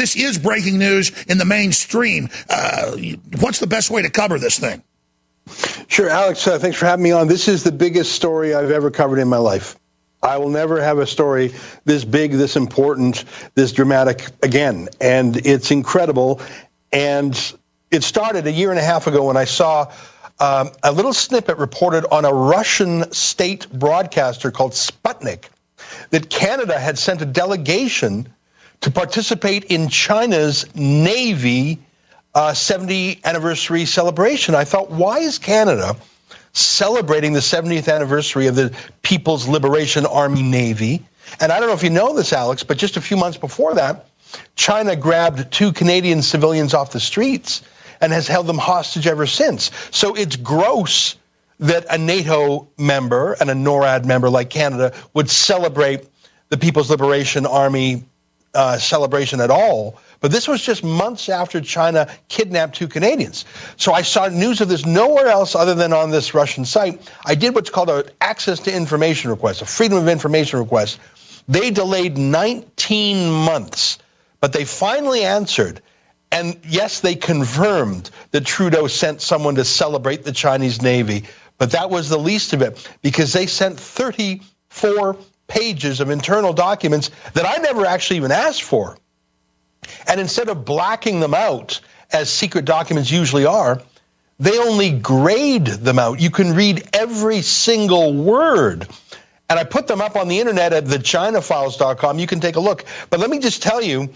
This is breaking news in the mainstream. What's the best way to cover this thing? Sure, Alex, thanks for having me on. This is the biggest story I've ever covered in my life. I will never have a story this big, this important, this dramatic again. And it's incredible. And it started a year and a half ago when I saw a little snippet reported on a Russian state broadcaster called Sputnik that Canada had sent a delegation to participate in China's Navy 70th anniversary celebration. I thought, why is Canada celebrating the 70th anniversary of the People's Liberation Army Navy? And I don't know if you know this, Alex, but just a few months before that, China grabbed 2 Canadian civilians off the streets and has held them hostage ever since. So it's gross that a NATO member and a NORAD member like Canada would celebrate the People's Liberation Army celebration at all. But this was just months after China kidnapped 2 Canadians. So I saw news of this nowhere else other than on this Russian site. I did what's called an access to information request, a freedom of information request. They delayed 19 months, but they finally answered. And yes, they confirmed that Trudeau sent someone to celebrate the Chinese Navy. But that was the least of it, because they sent 34 pages of internal documents that I never actually even asked for. And instead of blacking them out, as secret documents usually are, they only grade them out. You can read every single word. And I put them up on the internet at thechinafiles.com. You can take a look. But let me just tell you,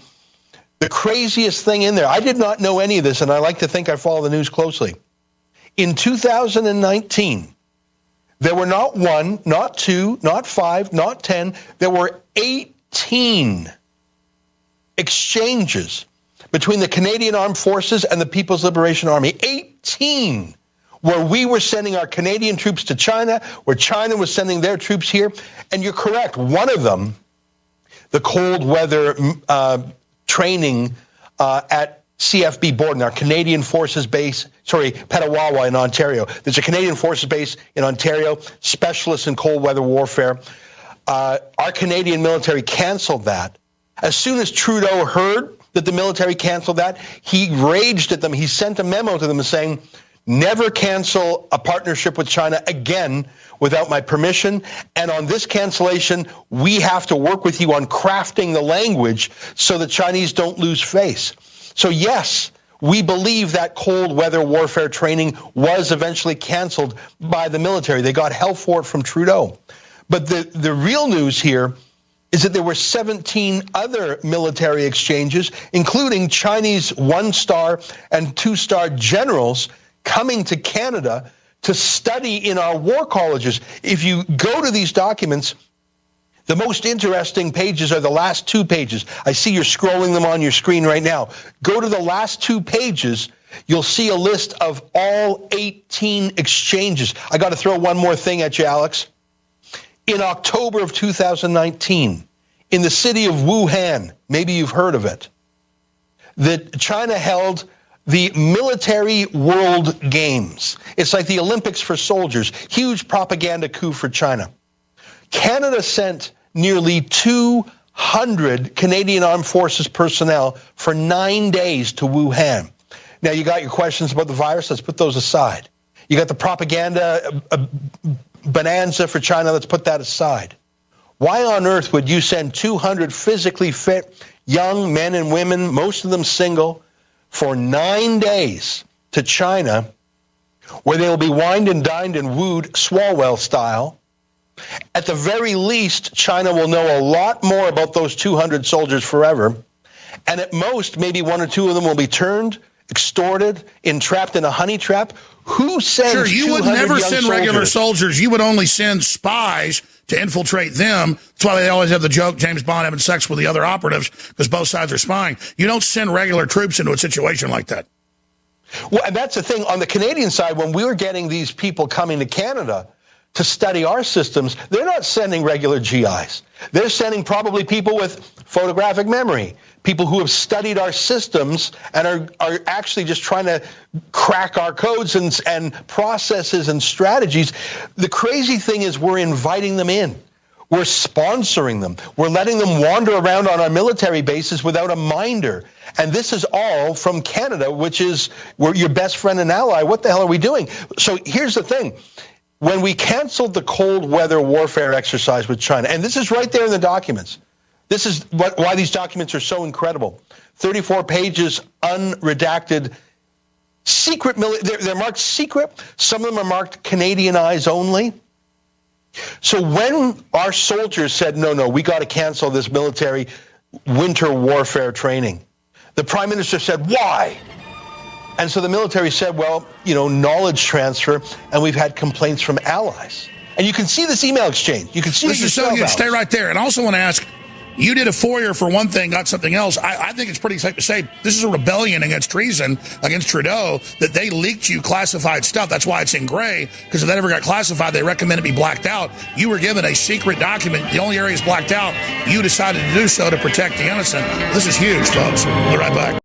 the craziest thing in there, I did not know any of this, and I like to think I follow the news closely. In 2019, there were not 1, not 2, not 5, not 10. There were 18 exchanges between the Canadian Armed Forces and the People's Liberation Army. 18, where we were sending our Canadian troops to China, where China was sending their troops here. And you're correct, one of them, the cold weather training at CFB Borden, our Canadian Forces Base, Petawawa in Ontario. There's a Canadian Forces Base in Ontario, specialists in cold weather warfare. Our Canadian military canceled that. As soon as Trudeau heard that the military canceled that, he raged at them. He sent a memo to them saying, never cancel a partnership with China again without my permission. And on this cancellation, we have to work with you on crafting the language so the Chinese don't lose face. So yes, we believe that cold weather warfare training was eventually canceled by the military. They got hell for it from Trudeau. But the real news here is that there were 17 other military exchanges, including Chinese 1-star and 2-star generals coming to Canada to study in our war colleges. If you go to these documents, the most interesting pages are the last 2 pages. I see you're scrolling them on your screen right now. Go to the last 2 pages. You'll see a list of all 18 exchanges. I got to throw one more thing at you, Alex. In October of 2019, in the city of Wuhan, maybe you've heard of it, that China held the Military World Games. It's like the Olympics for soldiers. Huge propaganda coup for China. Canada sent nearly 200 Canadian Armed Forces personnel for 9 days to Wuhan. Now, you got your questions about the virus. Let's put those aside. You got the propaganda bonanza for China. Let's put that aside. Why on earth would you send 200 physically fit young men and women, most of them single, for 9 days to China, where they will be wined and dined and wooed Swalwell style? At the very least, China will know a lot more about those 200 soldiers forever. And at most, maybe 1 or 2 of them will be turned, extorted, entrapped in a honey trap. Who sends Sure, you would never send regular soldiers. You would only send spies to infiltrate them. That's why they always have the joke, James Bond having sex with the other operatives, because both sides are spying. You don't send regular troops into a situation like that. Well, and that's the thing. On the Canadian side, when we were getting these people coming to Canada to study our systems, they're not sending regular GIs. They're sending probably people with photographic memory, people who have studied our systems and are actually just trying to crack our codes and processes and strategies. The crazy thing is we're inviting them in. We're sponsoring them. We're letting them wander around on our military bases without a minder. And this is all from Canada, which is we're your best friend and ally. What the hell are we doing? So here's the thing. When we canceled the cold weather warfare exercise with China, and this is right there in the documents, this is why these documents are so incredible. 34 pages, unredacted, secret, they're marked secret. Some of them are marked Canadian eyes only. So when our soldiers said, no, we got to cancel this military winter warfare training, the Prime Minister said, why? And so the military said, well, knowledge transfer, and we've had complaints from allies. And you can see this email exchange. You can see this is so huge. Stay right there. And I also want to ask, you did a FOIA for one thing, got something else. I think it's pretty safe to say this is a rebellion against treason, against Trudeau, that they leaked you classified stuff. That's why it's in gray, because if that ever got classified, they recommend it be blacked out. You were given a secret document. The only area is blacked out. You decided to do so to protect the innocent. This is huge, folks. We'll be right back.